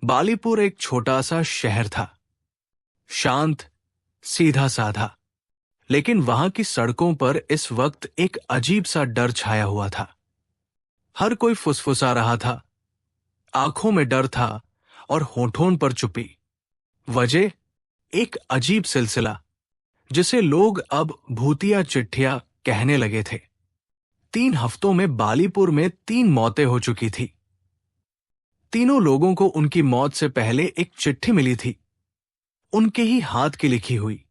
बालीपुर एक छोटा सा शहर था, शांत, सीधा साधा। लेकिन वहां की सड़कों पर इस वक्त एक अजीब सा डर छाया हुआ था। हर कोई फुसफुसा रहा था, आंखों में डर था और होठों पर चुप्पी। वजह, एक अजीब सिलसिला जिसे लोग अब भूतिया चिट्ठियां कहने लगे थे। 3 हफ्तों में बालीपुर में 3 मौतें हो चुकी थी। तीनों लोगों को उनकी मौत से पहले एक चिट्ठी मिली थी, उनके ही हाथ की लिखी हुई,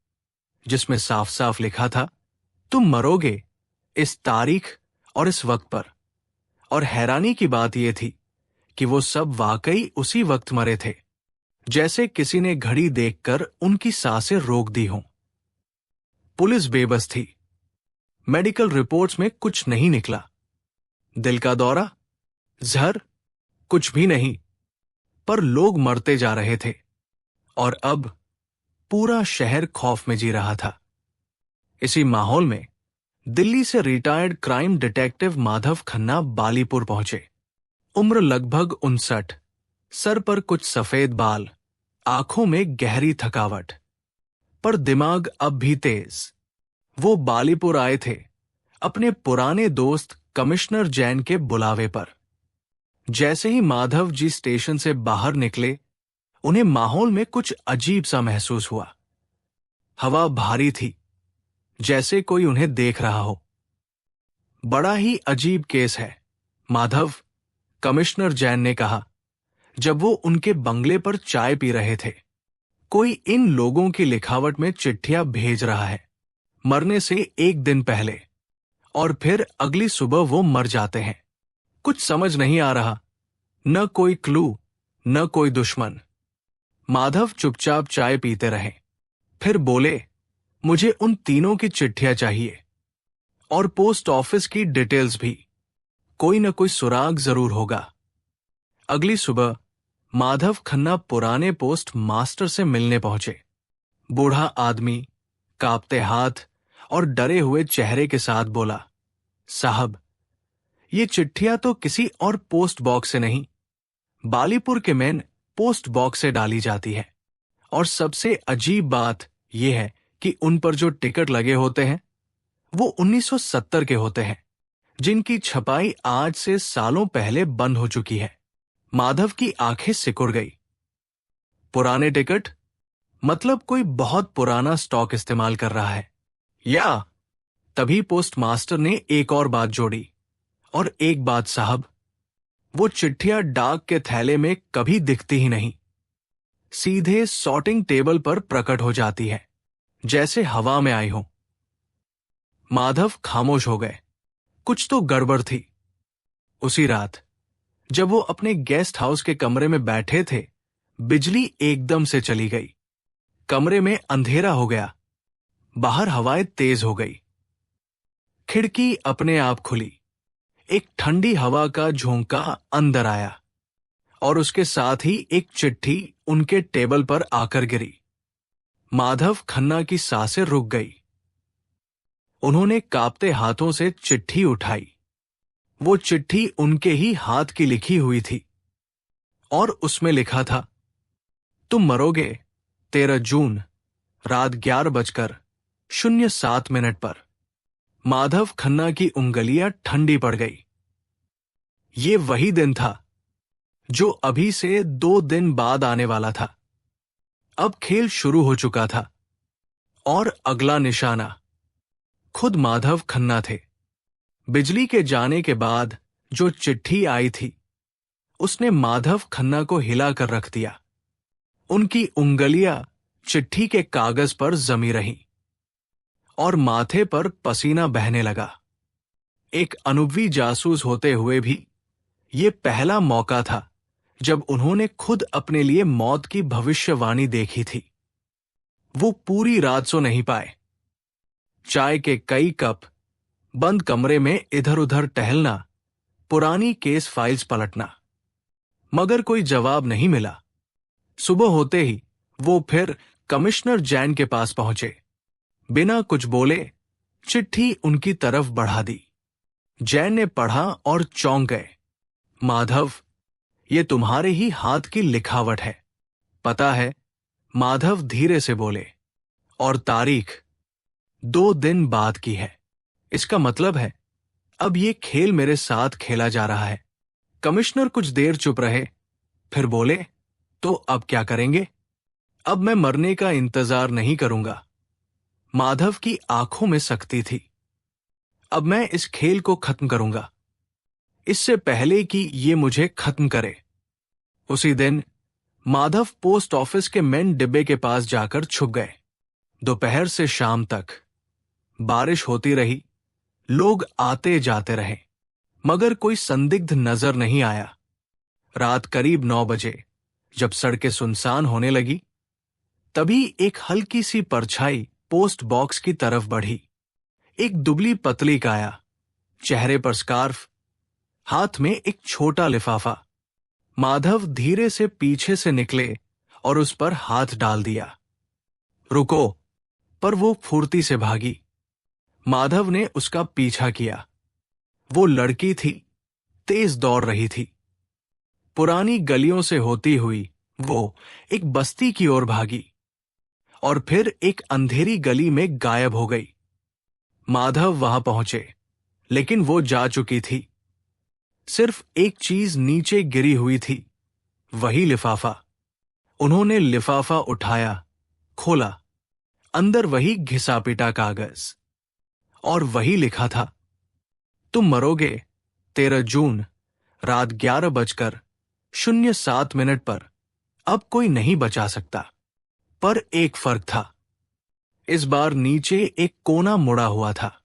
जिसमें साफ साफ लिखा था, तुम मरोगे इस तारीख और इस वक्त पर। और हैरानी की बात यह थी कि वो सब वाकई उसी वक्त मरे थे, जैसे किसी ने घड़ी देखकर उनकी सांसें रोक दी हों। पुलिस बेबस थी, मेडिकल रिपोर्ट्स में कुछ नहीं निकला। दिल का दौरा, जहर, कुछ भी नहीं। पर लोग मरते जा रहे थे और अब पूरा शहर खौफ में जी रहा था। इसी माहौल में दिल्ली से retired crime detective Madhav Khanna Balipur पहुंचे। उम्र लगभग 59, सर पर कुछ सफेद बाल, आंखों में गहरी थकावट, पर दिमाग अब भी तेज। वो बालीपुर आए थे अपने पुराने दोस्त कमिश्नर जैन के बुलावे पर। जैसे ही माधव जी स्टेशन से बाहर निकले, उन्हें माहौल में कुछ अजीब सा महसूस हुआ। हवा भारी थी, जैसे कोई उन्हें देख रहा हो। बड़ा ही अजीब केस है, माधव, कमिश्नर जैन ने कहा जब वो उनके बंगले पर चाय पी रहे थे। कोई इन लोगों की लिखावट में चिट्ठियां भेज रहा है, मरने से 1 दिन पहले, और फिर अगली सुबह वो मर जाते हैं। कुछ समझ नहीं आ रहा, न कोई क्लू, न कोई दुश्मन। माधव चुपचाप चाय पीते रहे, फिर बोले, मुझे उन तीनों की चिट्ठियां चाहिए और पोस्ट ऑफिस की डिटेल्स भी। कोई न कोई सुराग जरूर होगा। अगली सुबह माधव खन्ना पुराने पोस्ट मास्टर से मिलने पहुंचे। बूढ़ा आदमी कांपते हाथ और डरे हुए चेहरे के साथ बोला, साहब, ये चिट्ठियां तो किसी और पोस्ट बॉक्स से नहीं, बालीपुर के मेन पोस्ट बॉक्स से डाली जाती है। और सबसे अजीब बात यह है कि उन पर जो टिकट लगे होते हैं वो 1970 के होते हैं, जिनकी छपाई आज से सालों पहले बंद हो चुकी है। माधव की आंखें सिकुड़ गई। पुराने टिकट मतलब कोई बहुत पुराना स्टॉक इस्तेमाल कर रहा है, या? तभी पोस्ट मास्टर ने एक और बात जोड़ी, और एक बात साहब, वो चिट्ठियां डाक के थैले में कभी दिखती ही नहीं, सीधे सॉर्टिंग टेबल पर प्रकट हो जाती है, जैसे हवा में आई हो। माधव खामोश हो गए। कुछ तो गड़बड़ थी। उसी रात जब वो अपने गेस्ट हाउस के कमरे में बैठे थे, बिजली एकदम से चली गई। कमरे में अंधेरा हो गया, बाहर हवाएं तेज हो गई। खिड़की अपने आप खुली, एक ठंडी हवा का झोंका अंदर आया और उसके साथ ही एक चिट्ठी उनके टेबल पर आकर गिरी। माधव खन्ना की सांसें रुक गई। उन्होंने कांपते हाथों से चिट्ठी उठाई। वो चिट्ठी उनके ही हाथ की लिखी हुई थी और उसमें लिखा था, तुम मरोगे 13 जून रात 11:07 पर। माधव खन्ना की उंगलियां ठंडी पड़ गई। ये वही दिन था जो अभी से 2 दिन बाद आने वाला था। अब खेल शुरू हो चुका था और अगला निशाना खुद माधव खन्ना थे। बिजली के जाने के बाद जो चिट्ठी आई थी, उसने माधव खन्ना को हिलाकर रख दिया। उनकी उंगलियां चिट्ठी के कागज पर जमी रहीं और माथे पर पसीना बहने लगा। एक अनुभवी जासूस होते हुए भी ये पहला मौका था जब उन्होंने खुद अपने लिए मौत की भविष्यवाणी देखी थी। वो पूरी रात सो नहीं पाए। चाय के कई कप, बंद कमरे में इधर उधर टहलना, पुरानी केस फाइल्स पलटना, मगर कोई जवाब नहीं मिला। सुबह होते ही वो फिर कमिश्नर जैन के पास पहुंचे। बिना कुछ बोले चिट्ठी उनकी तरफ बढ़ा दी। जैन ने पढ़ा और चौंक गए। माधव, ये तुम्हारे ही हाथ की लिखावट है, पता है? माधव धीरे से बोले। और तारीख 2 दिन बाद की है। इसका मतलब है अब ये खेल मेरे साथ खेला जा रहा है। कमिश्नर कुछ देर चुप रहे, फिर बोले, तो अब क्या करेंगे? अब मैं मरने का इंतजार नहीं करूंगा। माधव की आंखों में सख्ती थी। अब मैं इस खेल को खत्म करूंगा, इससे पहले कि ये मुझे खत्म करे। उसी दिन माधव पोस्ट ऑफिस के मेन डिब्बे के पास जाकर छुप गए। दोपहर से शाम तक बारिश होती रही, लोग आते जाते रहे, मगर कोई संदिग्ध नजर नहीं आया। रात करीब 9 बजे जब सड़कें सुनसान होने लगी, तभी एक हल्की सी परछाई पोस्ट बॉक्स की तरफ बढ़ी। एक दुबली पतली काया, चेहरे पर स्कार्फ, हाथ में एक छोटा लिफाफा। माधव धीरे से पीछे से निकले और उस पर हाथ डाल दिया। रुको, पर वो फुर्ती से भागी। माधव ने उसका पीछा किया। वो लड़की थी, तेज दौड़ रही थी। पुरानी गलियों से होती हुई वो एक बस्ती की ओर भागी और फिर एक अंधेरी गली में गायब हो गई। माधव वहां पहुंचे, लेकिन वो जा चुकी थी। सिर्फ एक चीज नीचे गिरी हुई थी, वही लिफाफा। उन्होंने लिफाफा उठाया, खोला। अंदर वही घिसा पिटा कागज और वही लिखा था, तुम मरोगे 13 जून रात 11:07 पर। अब कोई नहीं बचा सकता। पर एक फर्क था। इस बार नीचे एक कोना मुड़ा हुआ था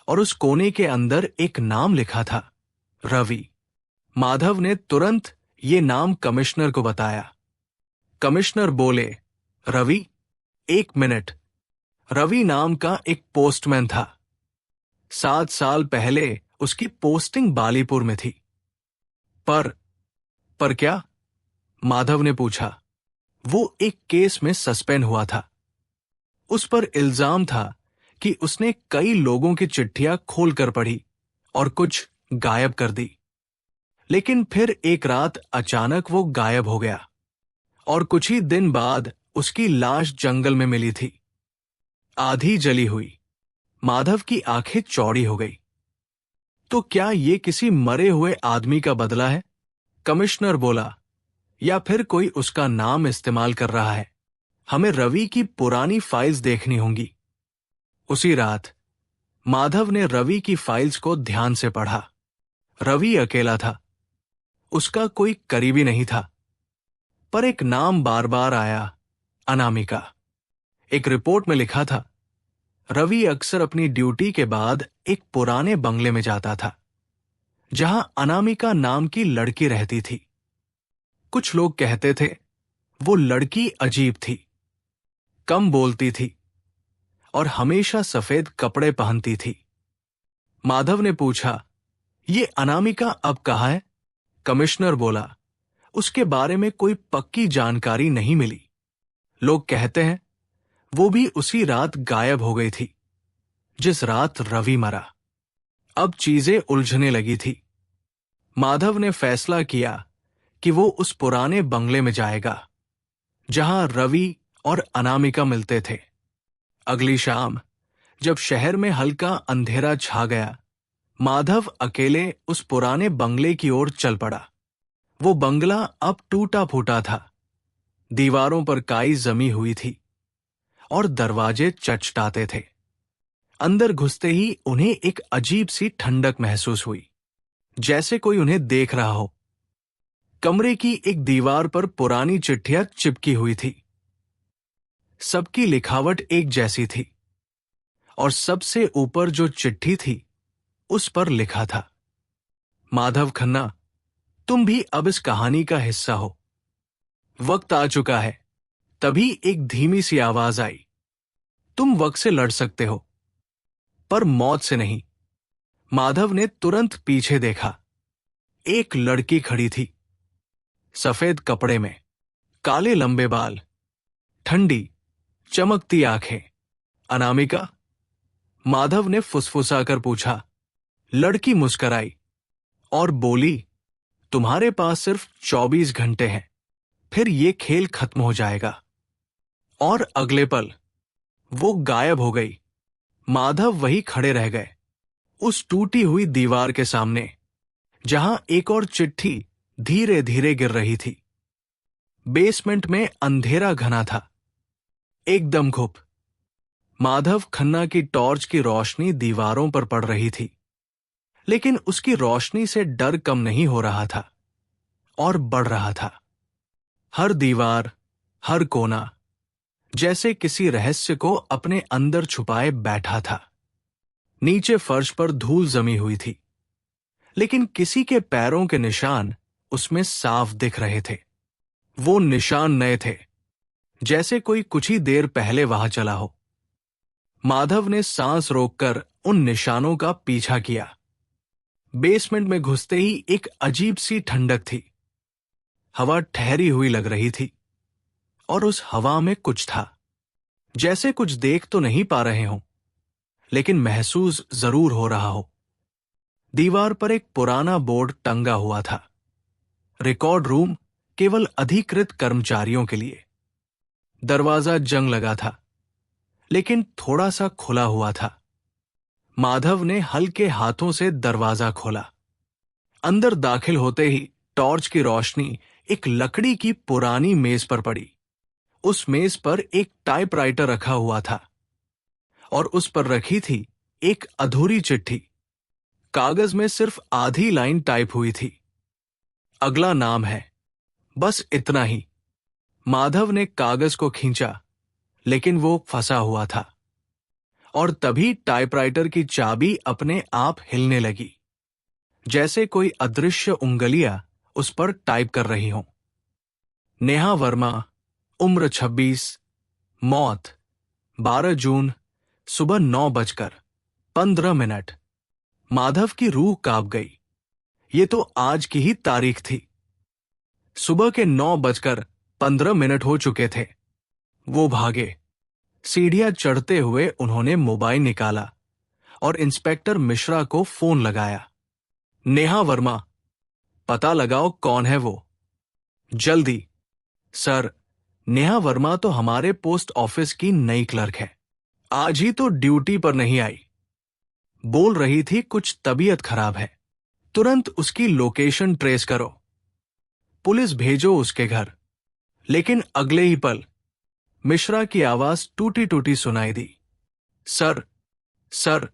और उस कोने के अंदर एक नाम लिखा था, रवि। माधव ने तुरंत ये नाम कमिश्नर को बताया। कमिश्नर बोले, रवि? 1 मिनट। रवि नाम का एक पोस्टमैन था। 7 साल पहले उसकी पोस्टिंग बालीपुर में थी। पर क्या? माधव ने पूछा। वो एक केस में सस्पेंड हुआ था। उस पर इल्जाम था कि उसने कई लोगों की चिट्ठियां खोलकर पढ़ी और कुछ गायब कर दी। लेकिन फिर एक रात अचानक वो गायब हो गया और कुछ ही दिन बाद उसकी लाश जंगल में मिली थी, आधी जली हुई। माधव की आंखें चौड़ी हो गई। तो क्या ये किसी मरे हुए आदमी का बदला है? कमिश्नर बोला, या फिर कोई उसका नाम इस्तेमाल कर रहा है? हमें रवि की पुरानी फाइल्स देखनी होंगी। उसी रात माधव ने रवि की फाइल्स को ध्यान से पढ़ा। रवि अकेला था, उसका कोई करीबी नहीं था। पर एक नाम बार बार आया, अनामिका। एक रिपोर्ट में लिखा था, रवि अक्सर अपनी ड्यूटी के बाद एक पुराने बंगले में जाता था, जहां अनामिका नाम की लड़की रहती थी। कुछ लोग कहते थे वो लड़की अजीब थी, कम बोलती थी और हमेशा सफेद कपड़े पहनती थी। माधव ने पूछा, ये अनामिका अब कहाँ है? कमिश्नर बोला, उसके बारे में कोई पक्की जानकारी नहीं मिली। लोग कहते हैं वो भी उसी रात गायब हो गई थी, जिस रात रवि मरा। अब चीजें उलझने लगी थी। माधव ने फैसला किया कि वो उस पुराने बंगले में जाएगा जहां रवि और अनामिका मिलते थे। अगली शाम जब शहर में हल्का अंधेरा छा गया, माधव अकेले उस पुराने बंगले की ओर चल पड़ा। वो बंगला अब टूटा फूटा था, दीवारों पर काई जमी हुई थी और दरवाजे चटचटाते थे। अंदर घुसते ही उन्हें एक अजीब सी ठंडक महसूस हुई, जैसे कोई उन्हें देख रहा हो। कमरे की एक दीवार पर पुरानी चिट्ठियां चिपकी हुई थी। सबकी लिखावट एक जैसी थी और सबसे ऊपर जो चिट्ठी थी उस पर लिखा था, माधव खन्ना, तुम भी अब इस कहानी का हिस्सा हो। वक्त आ चुका है। तभी एक धीमी सी आवाज आई, तुम वक्त से लड़ सकते हो, पर मौत से नहीं। माधव ने तुरंत पीछे देखा। एक लड़की खड़ी थी, सफेद कपड़े में, काले लंबे बाल, ठंडी चमकती आंखें। अनामिका? माधव ने फुसफुसाकर पूछा। लड़की मुस्कराई और बोली, तुम्हारे पास सिर्फ 24 घंटे हैं, फिर ये खेल खत्म हो जाएगा। और अगले पल वो गायब हो गई। माधव वही खड़े रह गए, उस टूटी हुई दीवार के सामने, जहां एक और चिट्ठी धीरे धीरे गिर रही थी। बेसमेंट में अंधेरा घना था, एकदम घुप। माधव खन्ना की टॉर्च की रोशनी दीवारों पर पड़ रही थी, लेकिन उसकी रोशनी से डर कम नहीं हो रहा था और बढ़ रहा था। हर दीवार, हर कोना जैसे किसी रहस्य को अपने अंदर छुपाए बैठा था। नीचे फर्श पर धूल जमी हुई थी, लेकिन किसी के पैरों के निशान उसमें साफ दिख रहे थे। वो निशान नए थे, जैसे कोई कुछ ही देर पहले वहां चला हो। माधव ने सांस रोककर उन निशानों का पीछा किया। बेसमेंट में घुसते ही एक अजीब सी ठंडक थी। हवा ठहरी हुई लग रही थी, और उस हवा में कुछ था, जैसे कुछ देख तो नहीं पा रहे हों, लेकिन महसूस जरूर हो रहा हो। दीवार पर एक पुराना बोर्ड टंगा हुआ था, रिकॉर्ड रूम केवल अधिकृत कर्मचारियों के लिए। दरवाजा जंग लगा था, लेकिन थोड़ा सा खुला हुआ था। माधव ने हल्के हाथों से दरवाजा खोला। अंदर दाखिल होते ही टॉर्च की रोशनी एक लकड़ी की पुरानी मेज पर पड़ी। उस मेज पर एक टाइपराइटर रखा हुआ था, और उस पर रखी थी एक अधूरी चिट्ठी। कागज में सिर्फ आधी लाइन टाइप हुई थी। अगला नाम है, बस इतना ही। माधव ने कागज को खींचा, लेकिन वो फंसा हुआ था। और तभी टाइपराइटर की चाबी अपने आप हिलने लगी, जैसे कोई अदृश्य उंगलियां उस पर टाइप कर रही हों। नेहा वर्मा, उम्र 26, मौत 12 जून, सुबह 9:15। माधव की रूह कांप गई। ये तो आज की ही तारीख थी। सुबह के 9:15 हो चुके थे। वो भागे। सीढ़ियां चढ़ते हुए उन्होंने मोबाइल निकाला और इंस्पेक्टर मिश्रा को फोन लगाया। नेहा वर्मा, पता लगाओ कौन है वो, जल्दी। सर, नेहा वर्मा तो हमारे पोस्ट ऑफिस की नई क्लर्क है, आज ही तो ड्यूटी पर नहीं आई। बोल रही थी कुछ तबीयत खराब है, तुरंत उसकी लोकेशन ट्रेस करो, पुलिस भेजो उसके घर। लेकिन अगले ही पल मिश्रा की आवाज टूटी टूटी सुनाई दी। सर, सर,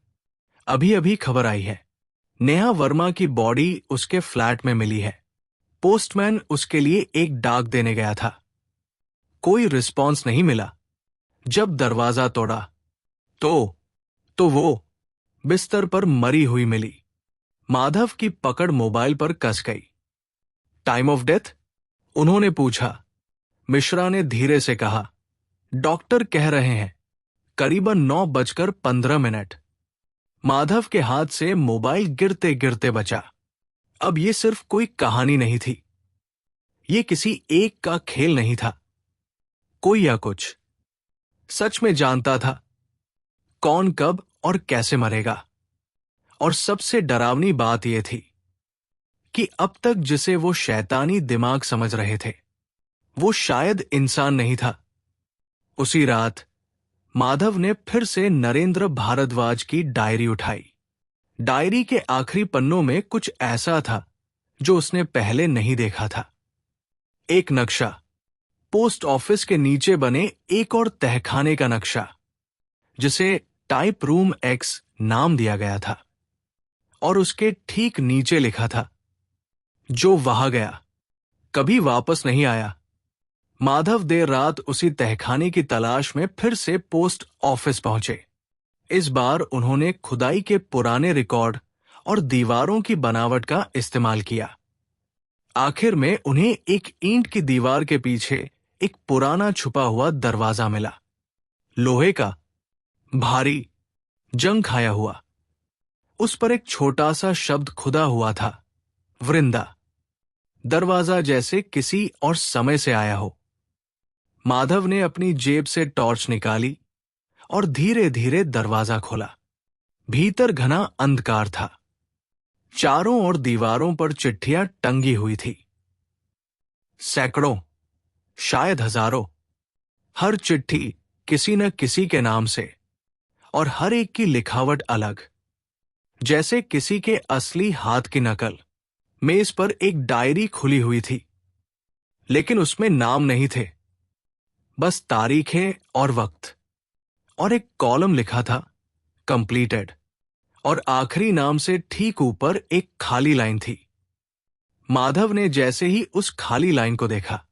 अभी अभी खबर आई है, नेहा वर्मा की बॉडी उसके फ्लैट में मिली है। पोस्टमैन उसके लिए एक डाक देने गया था। कोई रिस्पॉन्स नहीं मिला। जब दरवाजा तोड़ा तो वो बिस्तर पर मरी हुई मिली। माधव की पकड़ मोबाइल पर कस गई। Time of death? उन्होंने पूछा। मिश्रा ने धीरे से कहा, डॉक्टर कह रहे हैं करीबन 9:15। माधव के हाथ से मोबाइल गिरते गिरते बचा। अब ये सिर्फ कोई कहानी नहीं थी, ये किसी एक का खेल नहीं था। कोई या कुछ सच में जानता था कौन कब और कैसे मरेगा। और सबसे डरावनी बात यह थी कि अब तक जिसे वो शैतानी दिमाग समझ रहे थे, वो शायद इंसान नहीं था। उसी रात माधव ने फिर से नरेंद्र भारद्वाज की डायरी उठाई। डायरी के आखिरी पन्नों में कुछ ऐसा था जो उसने पहले नहीं देखा था। एक नक्शा, पोस्ट ऑफिस के नीचे बने एक और तहखाने का नक्शा, जिसे टाइप रूम एक्स नाम दिया गया था। और उसके ठीक नीचे लिखा था, जो वहां गया कभी वापस नहीं आया। माधव देर रात उसी तहखाने की तलाश में फिर से पोस्ट ऑफिस पहुंचे। इस बार उन्होंने खुदाई के पुराने रिकॉर्ड और दीवारों की बनावट का इस्तेमाल किया। आखिर में उन्हें एक ईंट की दीवार के पीछे एक पुराना छुपा हुआ दरवाजा मिला। लोहे का, भारी, जंग खाया हुआ। उस पर एक छोटा सा शब्द खुदा हुआ था, वृंदा। दरवाजा जैसे किसी और समय से आया हो। माधव ने अपनी जेब से टॉर्च निकाली और धीरे धीरे दरवाजा खोला। भीतर घना अंधकार था। चारों ओर दीवारों पर चिट्ठियां टंगी हुई थी। सैकड़ों, शायद हजारों। हर चिट्ठी किसी न किसी के नाम से, और हर एक की लिखावट अलग, जैसे किसी के असली हाथ की नकल। मेज पर एक डायरी खुली हुई थी, लेकिन उसमें नाम नहीं थे, बस तारीखें और वक्त। और एक कॉलम लिखा था, कंप्लीटेड, और आखिरी नाम से ठीक ऊपर एक खाली लाइन थी। माधव ने जैसे ही उस खाली लाइन को देखा,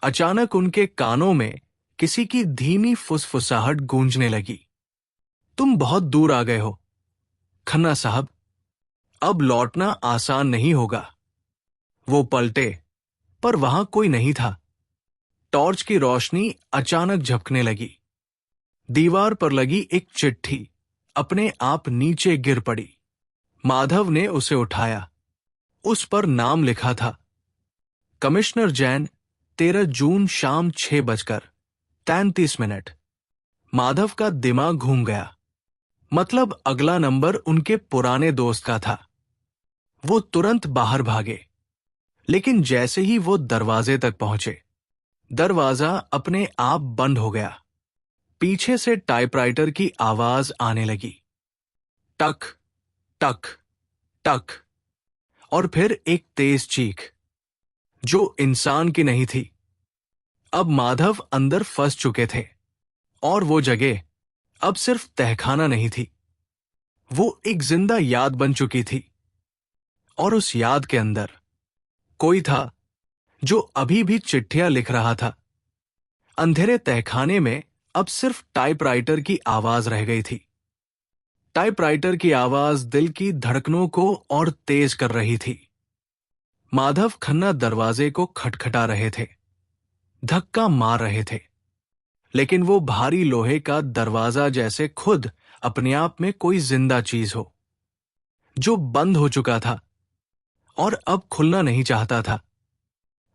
अचानक उनके कानों में किसी की धीमी फुसफुसाहट गूंजने लगी। तुम बहुत दूर आ गए हो, खन्ना साहब। अब लौटना आसान नहीं होगा। वो पलटे, पर वहां कोई नहीं था। टॉर्च की रोशनी अचानक झपकने लगी। दीवार पर लगी एक चिट्ठी अपने आप नीचे गिर पड़ी। माधव ने उसे उठाया। उस पर नाम लिखा था, कमिश्नर जैन, 13 जून शाम 6:33। माधव का दिमाग घूम गया। मतलब अगला नंबर उनके पुराने दोस्त का था। वो तुरंत बाहर भागे, लेकिन जैसे ही वो दरवाजे तक पहुंचे, दरवाजा अपने आप बंद हो गया। पीछे से टाइपराइटर की आवाज आने लगी, टक टक टक, और फिर एक तेज चीख, जो इंसान की नहीं थी। अब माधव अंदर फंस चुके थे, और वो जगह अब सिर्फ तहखाना नहीं थी, वो एक जिंदा याद बन चुकी थी। और उस याद के अंदर कोई था जो अभी भी चिट्ठियां लिख रहा था। अंधेरे तहखाने में अब सिर्फ टाइपराइटर की आवाज रह गई थी। टाइपराइटर की आवाज दिल की धड़कनों को और तेज कर रही थी। माधव खन्ना दरवाजे को खटखटा रहे थे, धक्का मार रहे थे, लेकिन वो भारी लोहे का दरवाजा जैसे खुद अपने आप में कोई जिंदा चीज हो, जो बंद हो चुका था और अब खुलना नहीं चाहता था।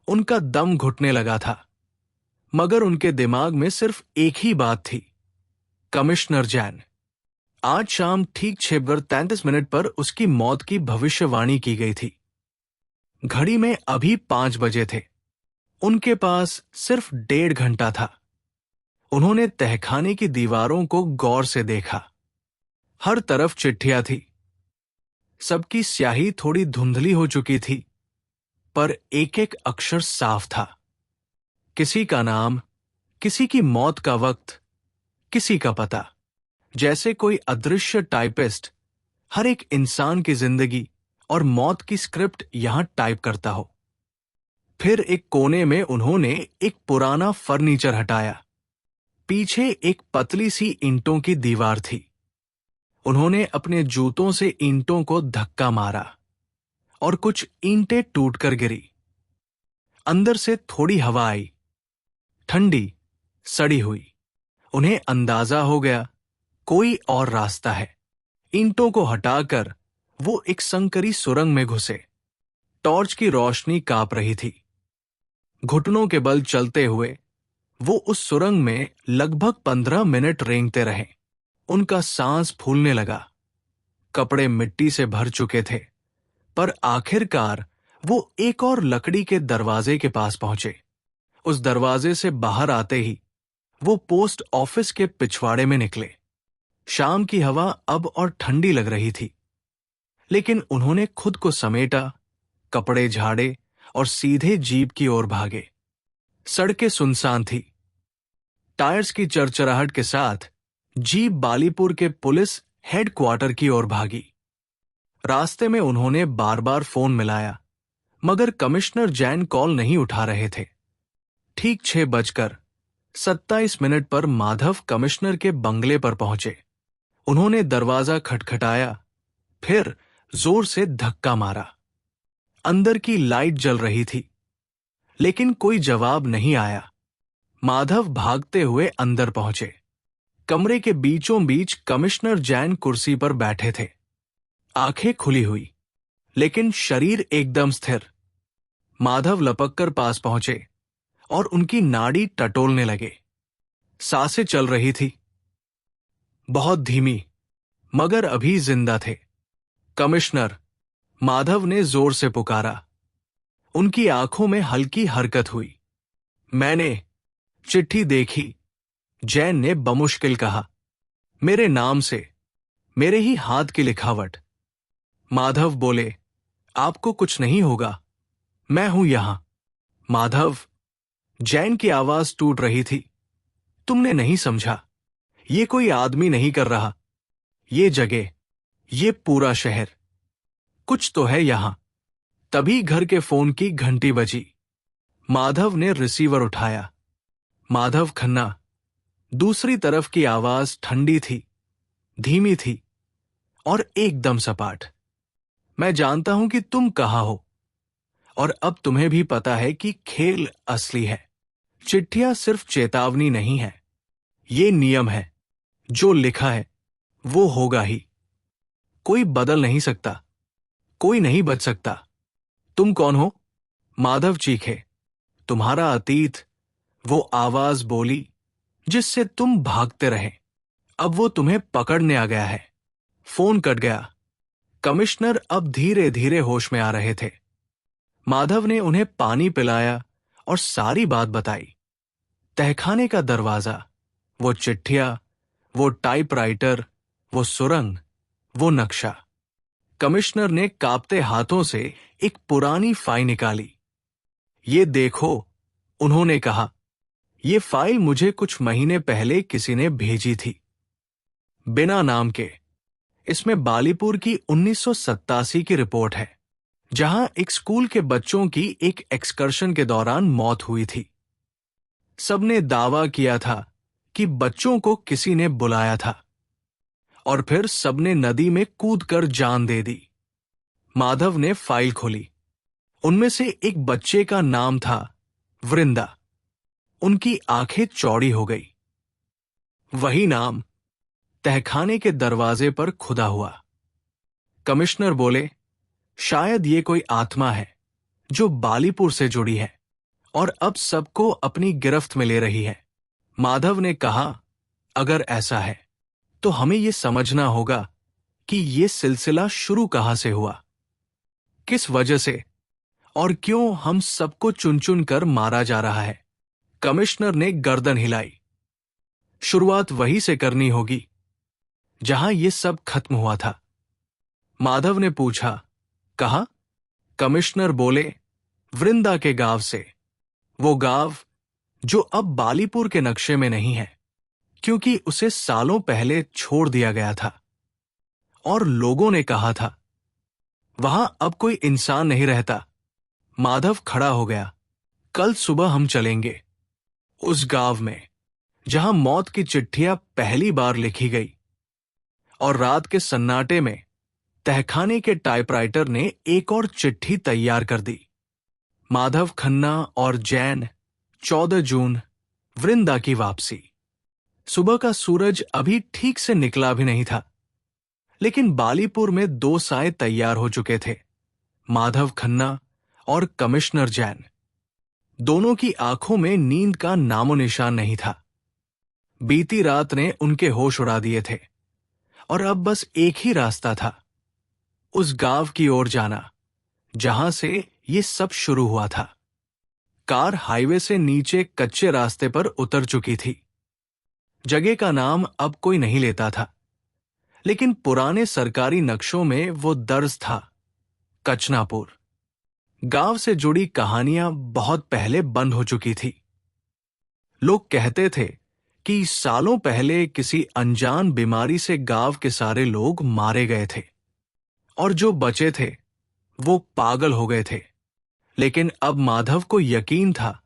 उनका दम घुटने लगा था, मगर उनके दिमाग में सिर्फ एक ही बात थी, कमिश्नर जैन। आज शाम ठीक 6:33 पर उसकी मौत की भविष्यवाणी की गई थी। घड़ी में अभी 5 बजे थे। उनके पास सिर्फ 1.5 घंटा था। उन्होंने तहखाने की दीवारों को गौर से देखा। हर तरफ चिट्ठियां थी। सबकी स्याही थोड़ी धुंधली हो चुकी थी, पर एक एक अक्षर साफ था। किसी का नाम, किसी की मौत का वक्त, किसी का पता। जैसे कोई अदृश्य टाइपिस्ट हर एक इंसान की जिंदगी और मौत की स्क्रिप्ट यहां टाइप करता हो। फिर एक कोने में उन्होंने एक पुराना फर्नीचर हटाया। पीछे एक पतली सी ईंटों की दीवार थी। उन्होंने अपने जूतों से ईंटों को धक्का मारा और कुछ ईंटें टूटकर गिरी। अंदर से थोड़ी हवा आई, ठंडी, सड़ी हुई। उन्हें अंदाजा हो गया, कोई और रास्ता है। ईंटों को हटाकर वो एक संकरी सुरंग में घुसे। टॉर्च की रोशनी कांप रही थी। घुटनों के बल चलते हुए वो उस सुरंग में लगभग 15 मिनट रेंगते रहे। उनका सांस फूलने लगा। कपड़े मिट्टी से भर चुके थे, पर आखिरकार वो एक और लकड़ी के दरवाजे के पास पहुंचे। उस दरवाजे से बाहर आते ही वो पोस्ट ऑफिस के पिछवाड़े में निकले। शाम की हवा अब और ठंडी लग रही थी, लेकिन उन्होंने खुद को समेटा, कपड़े झाड़े और सीधे जीप की ओर भागे। सड़कें सुनसान थी। टायर्स की चरचराहट के साथ जीप बालीपुर के पुलिस हेडक्वार्टर की ओर भागी। रास्ते में उन्होंने बार बार फोन मिलाया, मगर कमिश्नर जैन कॉल नहीं उठा रहे थे। ठीक 6:27 पर माधव कमिश्नर के बंगले पर पहुंचे। उन्होंने दरवाजा खटखटाया, फिर जोर से धक्का मारा। अंदर की लाइट जल रही थी, लेकिन कोई जवाब नहीं आया। माधव भागते हुए अंदर पहुंचे। कमरे के बीचों बीच कमिश्नर जैन कुर्सी पर बैठे थे, आंखें खुली हुई, लेकिन शरीर एकदम स्थिर। माधव लपककर पास पहुंचे और उनकी नाड़ी टटोलने लगे। सांसें चल रही थी, बहुत धीमी, मगर अभी जिंदा थे। कमिश्नर, माधव ने जोर से पुकारा। उनकी आंखों में हल्की हरकत हुई। मैंने चिट्ठी देखी, जैन ने बमुश्किल कहा। मेरे नाम से, मेरे ही हाथ की लिखावट। माधव बोले, आपको कुछ नहीं होगा, मैं हूं यहां। माधव, जैन की आवाज टूट रही थी। तुमने नहीं समझा। ये कोई आदमी नहीं कर रहा। ये जगह, ये पूरा शहर, कुछ तो है यहां। तभी घर के फोन की घंटी बजी। माधव ने रिसीवर उठाया। माधव खन्ना। दूसरी तरफ की आवाज ठंडी थी, धीमी थी और एकदम सपाट। मैं जानता हूं कि तुम कहां हो, और अब तुम्हें भी पता है कि खेल असली है। चिट्ठियां सिर्फ चेतावनी नहीं है, ये नियम है। जो लिखा है वो होगा ही। कोई बदल नहीं सकता, कोई नहीं बच सकता। तुम कौन हो? माधव चीखे। तुम्हारा अतीत, वो आवाज बोली जिससे तुम भागते रहे। अब वो तुम्हें पकड़ने आ गया है। फोन कट गया। कमिश्नर अब धीरे धीरे होश में आ रहे थे। माधव ने उन्हें पानी पिलाया और सारी बात बताई। तहखाने का दरवाजा, वो चिट्ठियां, वो टाइपराइटर, वो सुरंग, वो नक्शा। कमिश्नर ने कांपते हाथों से एक पुरानी फाइल निकाली। ये देखो, उन्होंने कहा। ये फाइल मुझे कुछ महीने पहले किसी ने भेजी थी, बिना नाम के। इसमें बालीपुर की 1987 की रिपोर्ट है, जहां एक स्कूल के बच्चों की एक एक्सकर्शन के दौरान मौत हुई थी। सबने दावा किया था कि बच्चों को किसी ने बुलाया था, और फिर सबने नदी में कूदकर जान दे दी। माधव ने फाइल खोली। उनमें से एक बच्चे का नाम था वृंदा। उनकी आंखें चौड़ी हो गई। वही नाम तहखाने के दरवाजे पर खुदा हुआ। कमिश्नर बोले, शायद ये कोई आत्मा है जो बालीपुर से जुड़ी है और अब सबको अपनी गिरफ्त में ले रही है। माधव ने कहा, अगर ऐसा है तो हमें यह समझना होगा कि यह सिलसिला शुरू कहां से हुआ, किस वजह से, और क्यों हम सबको चुन चुन कर मारा जा रहा है। कमिश्नर ने गर्दन हिलाई। शुरुआत वहीं से करनी होगी जहां यह सब खत्म हुआ था। माधव ने पूछा, कहा? कमिश्नर बोले, वृंदा के गांव से। वो गांव जो अब बालीपुर के नक्शे में नहीं है, क्योंकि उसे सालों पहले छोड़ दिया गया था। और लोगों ने कहा था, वहां अब कोई इंसान नहीं रहता। माधव खड़ा हो गया। कल सुबह हम चलेंगे उस गांव में जहां मौत की चिट्ठियां पहली बार लिखी गई, और रात के सन्नाटे में तहखाने के टाइपराइटर ने एक और चिट्ठी तैयार कर दी। माधव खन्ना और जैन, 14 जून, वृंदा की वापसी। सुबह का सूरज अभी ठीक से निकला भी नहीं था, लेकिन बालीपुर में 2 साए तैयार हो चुके थे, माधव खन्ना और कमिश्नर जैन। दोनों की आंखों में नींद का नामो निशान नहीं था। बीती रात ने उनके होश उड़ा दिए थे, और अब बस एक ही रास्ता था, उस गांव की ओर जाना जहां से ये सब शुरू हुआ था। कार हाईवे से नीचे कच्चे रास्ते पर उतर चुकी थी। जगह का नाम अब कोई नहीं लेता था, लेकिन पुराने सरकारी नक्शों में वो दर्ज था, कचनापुर। गांव से जुड़ी कहानियां बहुत पहले बंद हो चुकी थी। लोग कहते थे कि सालों पहले किसी अनजान बीमारी से गांव के सारे लोग मारे गए थे, और जो बचे थे वो पागल हो गए थे। लेकिन अब माधव को यकीन था,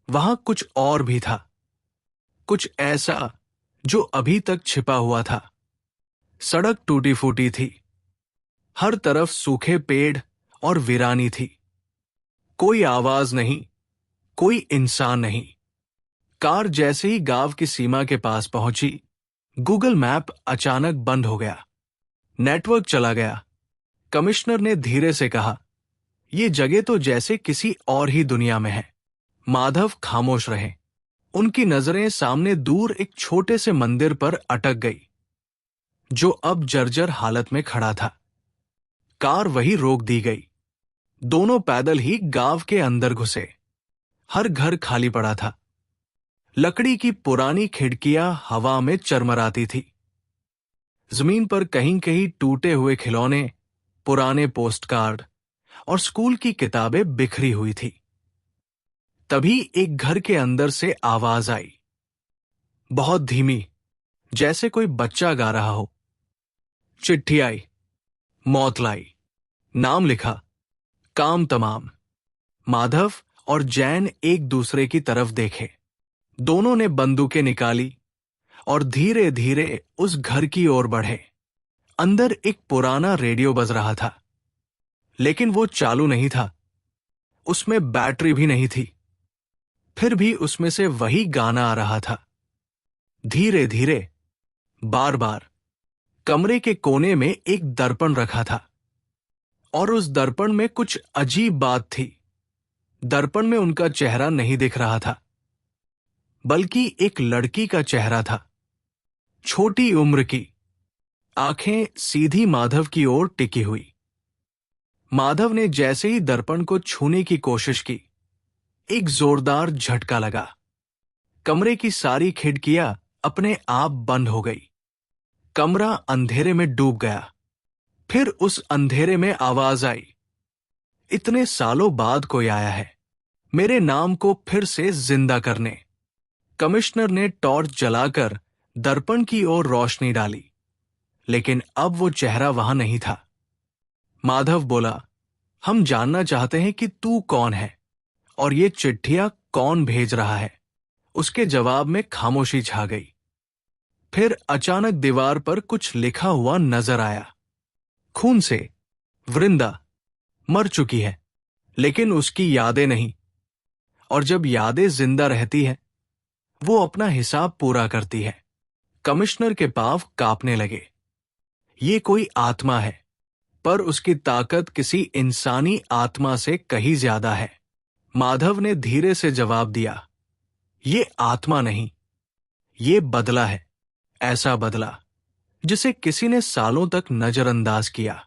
वहां कुछ और भी था, कुछ ऐसा जो अभी तक छिपा हुआ था। सड़क टूटी फूटी थी, हर तरफ सूखे पेड़ और वीरानी थी। कोई आवाज नहीं, कोई इंसान नहीं। कार जैसे ही गांव की सीमा के पास पहुंची, गूगल मैप अचानक बंद हो गया। नेटवर्क चला गया। कमिश्नर ने धीरे से कहा, यह जगह तो जैसे किसी और ही दुनिया में है। माधव खामोश रहे। उनकी नजरें सामने दूर एक छोटे से मंदिर पर अटक गई, जो अब जर्जर हालत में खड़ा था। कार वही रोक दी गई। दोनों पैदल ही गांव के अंदर घुसे। हर घर खाली पड़ा था। लकड़ी की पुरानी खिड़कियां हवा में चरमराती थी। जमीन पर कहीं कहीं टूटे हुए खिलौने, पुराने पोस्टकार्ड और स्कूल की किताबें बिखरी हुई थी। तभी एक घर के अंदर से आवाज आई, बहुत धीमी, जैसे कोई बच्चा गा रहा हो। चिट्ठी आई, मौत लाई, नाम लिखा, काम तमाम। माधव और जैन एक दूसरे की तरफ देखे। दोनों ने बंदूकें निकाली और धीरे धीरे उस घर की ओर बढ़े। अंदर एक पुराना रेडियो बज रहा था, लेकिन वो चालू नहीं था। उसमें बैटरी भी नहीं थी। फिर भी उसमें से वही गाना आ रहा था, धीरे धीरे, बार बार। कमरे के कोने में एक दर्पण रखा था और उस दर्पण में कुछ अजीब बात थी। दर्पण में उनका चेहरा नहीं दिख रहा था, बल्कि एक लड़की का चेहरा था, छोटी उम्र की, आंखें सीधी माधव की ओर टिकी हुई। माधव ने जैसे ही दर्पण को छूने की कोशिश की, एक जोरदार झटका लगा। कमरे की सारी खिड़कियां अपने आप बंद हो गई। कमरा अंधेरे में डूब गया। फिर उस अंधेरे में आवाज आई, इतने सालों बाद कोई आया है मेरे नाम को फिर से जिंदा करने। कमिश्नर ने टॉर्च जलाकर दर्पण की ओर रोशनी डाली, लेकिन अब वो चेहरा वहां नहीं था। माधव बोला, हम जानना चाहते हैं कि तू कौन है और ये चिट्ठियां कौन भेज रहा है। उसके जवाब में खामोशी छा गई। फिर अचानक दीवार पर कुछ लिखा हुआ नजर आया, खून से। वृंदा मर चुकी है, लेकिन उसकी यादें नहीं। और जब यादें जिंदा रहती है, वो अपना हिसाब पूरा करती है। कमिश्नर के पांव कांपने लगे। ये कोई आत्मा है, पर उसकी ताकत किसी इंसानी आत्मा से कहीं ज्यादा है। माधव ने धीरे से जवाब दिया, ये आत्मा नहीं, ये बदला है। ऐसा बदला जिसे किसी ने सालों तक नजरअंदाज किया,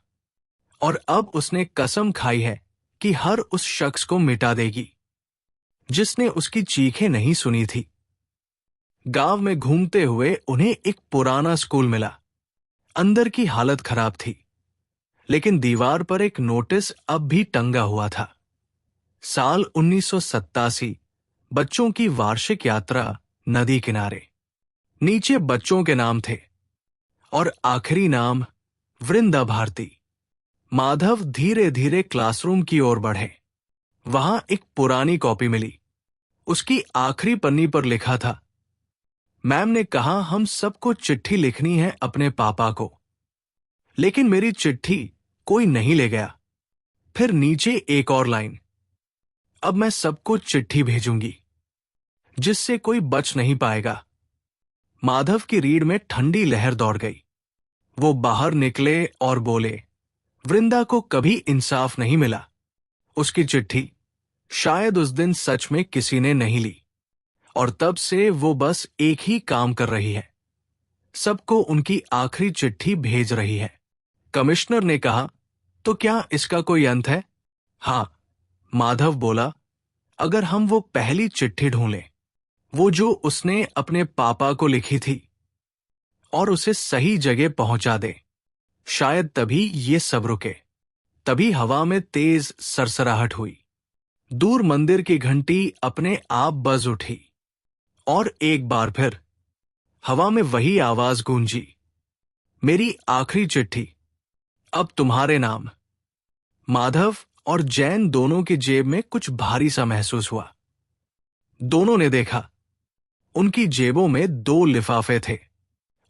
और अब उसने कसम खाई है कि हर उस शख्स को मिटा देगी जिसने उसकी चीखें नहीं सुनी थी। गांव में घूमते हुए उन्हें एक पुराना स्कूल मिला। अंदर की हालत खराब थी, लेकिन दीवार पर एक नोटिस अब भी टंगा हुआ था, साल 1987, बच्चों की वार्षिक यात्रा नदी किनारे। नीचे बच्चों के नाम थे और आखिरी नाम वृंदा भारती। माधव धीरे धीरे क्लासरूम की ओर बढ़े। वहां एक पुरानी कॉपी मिली। उसकी आखिरी पन्नी पर लिखा था, मैम ने कहा हम सबको चिट्ठी लिखनी है अपने पापा को, लेकिन मेरी चिट्ठी कोई नहीं ले गया। फिर नीचे एक और लाइन, अब मैं सबको चिट्ठी भेजूंगी जिससे कोई बच नहीं पाएगा। माधव की रीढ़ में ठंडी लहर दौड़ गई। वो बाहर निकले और बोले, वृंदा को कभी इंसाफ नहीं मिला। उसकी चिट्ठी शायद उस दिन सच में किसी ने नहीं ली, और तब से वो बस एक ही काम कर रही है, सबको उनकी आखिरी चिट्ठी भेज रही है। कमिश्नर ने कहा, तो क्या इसका कोई अंत है? हाँ, माधव बोला, अगर हम वो पहली चिट्ठी ढूंढें, वो जो उसने अपने पापा को लिखी थी, और उसे सही जगह पहुंचा दे, शायद तभी ये सब रुके। तभी हवा में तेज सरसराहट हुई। दूर मंदिर की घंटी अपने आप बज उठी, और एक बार फिर हवा में वही आवाज गूंजी, मेरी आखिरी चिट्ठी, अब तुम्हारे नाम। माधव और जैन दोनों की जेब में कुछ भारी सा महसूस हुआ। दोनों ने देखा, उनकी जेबों में 2 लिफाफे थे।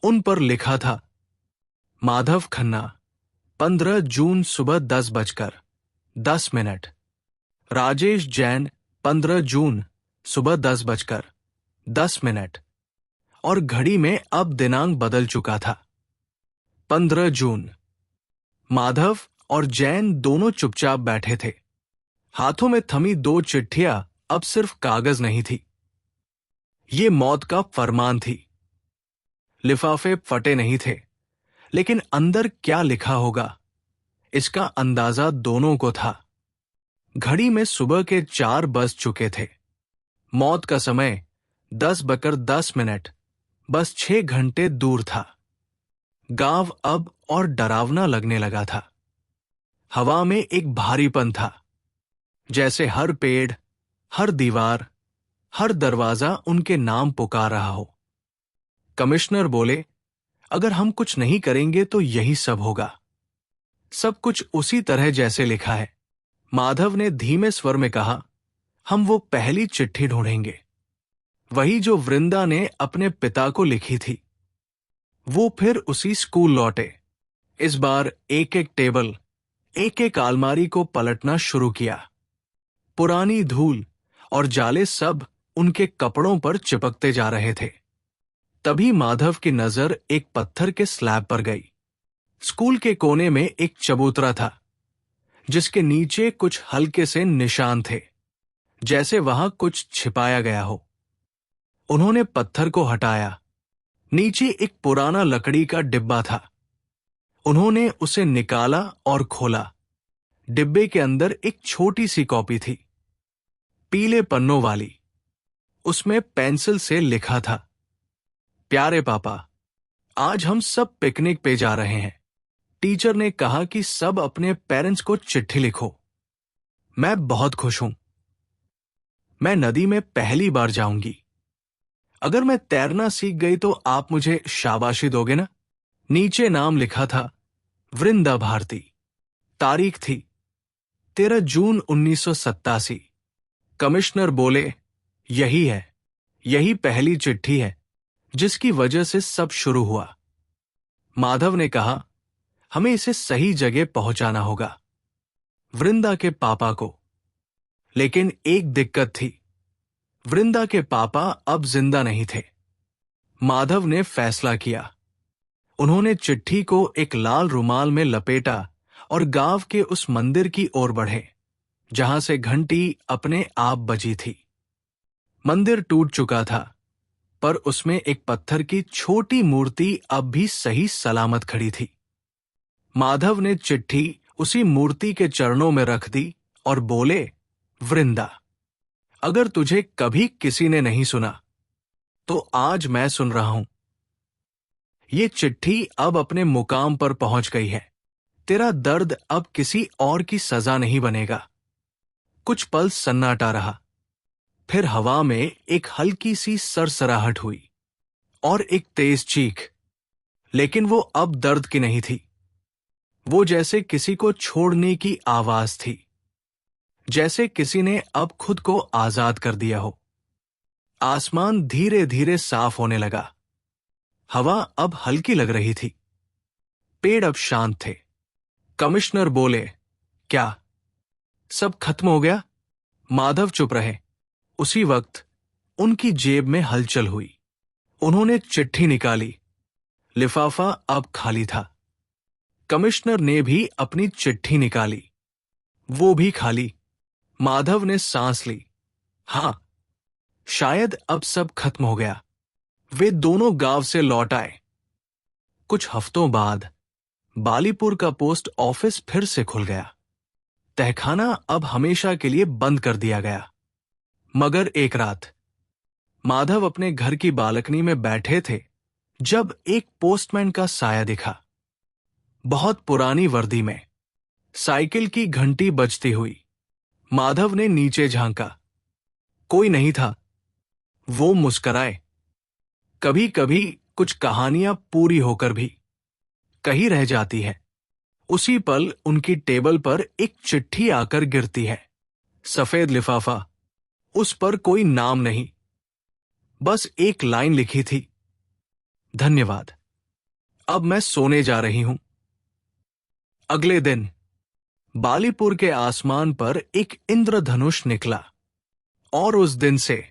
उन पर लिखा था, माधव खन्ना, 15 जून सुबह 10:10। राजेश जैन, 15 जून सुबह 10:10। और घड़ी में अब दिनांक बदल चुका था, 15 जून। माधव और जैन दोनों चुपचाप बैठे थे। हाथों में थमी 2 चिट्ठियां अब सिर्फ कागज नहीं थी, ये मौत का फरमान थी। लिफाफे फटे नहीं थे, लेकिन अंदर क्या लिखा होगा, इसका अंदाजा दोनों को था। घड़ी में सुबह के 4 बज चुके थे। मौत का समय 10:10, बस 6 घंटे दूर था। गांव अब और डरावना लगने लगा था। हवा में एक भारीपन था, जैसे हर पेड़, हर दीवार, हर दरवाजा उनके नाम पुकार रहा हो। कमिश्नर बोले, अगर हम कुछ नहीं करेंगे तो यही सब होगा। सब कुछ उसी तरह जैसे लिखा है। माधव ने धीमे स्वर में कहा, हम वो पहली चिट्ठी ढूंढेंगे, वही जो वृंदा ने अपने पिता को लिखी थी। वो फिर उसी स्कूल लौटे। इस बार एक एक टेबल, एक एक अलमारी को पलटना शुरू किया। पुरानी धूल और जाले सब उनके कपड़ों पर चिपकते जा रहे थे। तभी माधव की नजर एक पत्थर के स्लैब पर गई। स्कूल के कोने में एक चबूतरा था, जिसके नीचे कुछ हल्के से निशान थे, जैसे वहां कुछ छिपाया गया हो। उन्होंने पत्थर को हटाया। नीचे एक पुराना लकड़ी का डिब्बा था। उन्होंने उसे निकाला और खोला। डिब्बे के अंदर एक छोटी सी कॉपी थी, पीले पन्नों वाली। उसमें पेंसिल से लिखा था, प्यारे पापा, आज हम सब पिकनिक पे जा रहे हैं। टीचर ने कहा कि सब अपने पेरेंट्स को चिट्ठी लिखो। मैं बहुत खुश हूं। मैं नदी में पहली बार जाऊंगी। अगर मैं तैरना सीख गई तो आप मुझे शाबाशी दोगे ना? नीचे नाम लिखा था, वृंदा भारती। तारीख थी 13 जून 1987। कमिश्नर बोले, यही है, यही पहली चिट्ठी है जिसकी वजह से सब शुरू हुआ। माधव ने कहा, हमें इसे सही जगह पहुंचाना होगा, वृंदा के पापा को। लेकिन एक दिक्कत थी, वृंदा के पापा अब जिंदा नहीं थे। माधव ने फैसला किया। उन्होंने चिट्ठी को एक लाल रुमाल में लपेटा और गांव के उस मंदिर की ओर बढ़े, जहां से घंटी अपने आप बजी थी। मंदिर टूट चुका था, पर उसमें एक पत्थर की छोटी मूर्ति अब भी सही सलामत खड़ी थी। माधव ने चिट्ठी उसी मूर्ति के चरणों में रख दी और बोले, वृंदा, अगर तुझे कभी किसी ने नहीं सुना तो आज मैं सुन रहा हूं। ये चिट्ठी अब अपने मुकाम पर पहुंच गई है। तेरा दर्द अब किसी और की सजा नहीं बनेगा। कुछ पल सन्नाटा रहा। फिर हवा में एक हल्की सी सरसराहट हुई और एक तेज चीख। लेकिन वो अब दर्द की नहीं थी। वो जैसे किसी को छोड़ने की आवाज थी, जैसे किसी ने अब खुद को आजाद कर दिया हो। आसमान धीरे धीरे साफ होने लगा। हवा अब हल्की लग रही थी। पेड़ अब शांत थे। कमिश्नर बोले, क्या सब खत्म हो गया? माधव चुप रहे। उसी वक्त उनकी जेब में हलचल हुई। उन्होंने चिट्ठी निकाली। लिफाफा अब खाली था। कमिश्नर ने भी अपनी चिट्ठी निकाली, वो भी खाली। माधव ने सांस ली। हां, शायद अब सब खत्म हो गया। वे दोनों गांव से लौट आए। कुछ हफ्तों बाद बालीपुर का पोस्ट ऑफिस फिर से खुल गया। तहखाना अब हमेशा के लिए बंद कर दिया गया। मगर एक रात माधव अपने घर की बालकनी में बैठे थे जब एक पोस्टमैन का साया दिखा। बहुत पुरानी वर्दी में, साइकिल की घंटी बजती हुई। माधव ने नीचे झांका। कोई नहीं था। वो मुस्कराए। कभी कभी कुछ कहानियां पूरी होकर भी कहीं रह जाती है। उसी पल उनकी टेबल पर एक चिट्ठी आकर गिरती है। सफेद लिफाफा, उस पर कोई नाम नहीं, बस एक लाइन लिखी थी, धन्यवाद, अब मैं सोने जा रही हूं। अगले दिन बालीपुर के आसमान पर एक इंद्रधनुष निकला और उस दिन से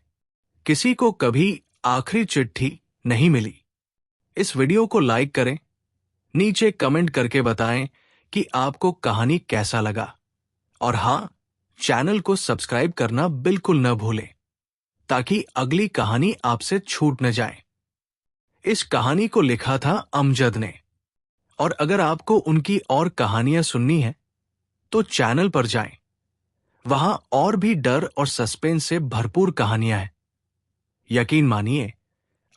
किसी को कभी आखिरी चिट्ठी नहीं मिली। इस वीडियो को लाइक करें, नीचे कमेंट करके बताएं कि आपको कहानी कैसा लगा, और हां, चैनल को सब्सक्राइब करना बिल्कुल न भूलें ताकि अगली कहानी आपसे छूट न जाए। इस कहानी को लिखा था अमजद ने और अगर आपको उनकी और कहानियां सुननी है तो चैनल पर जाएं। वहां और भी डर और सस्पेंस से भरपूर कहानियां हैं। यकीन मानिए,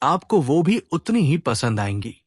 आपको वो भी उतनी ही पसंद आएंगी।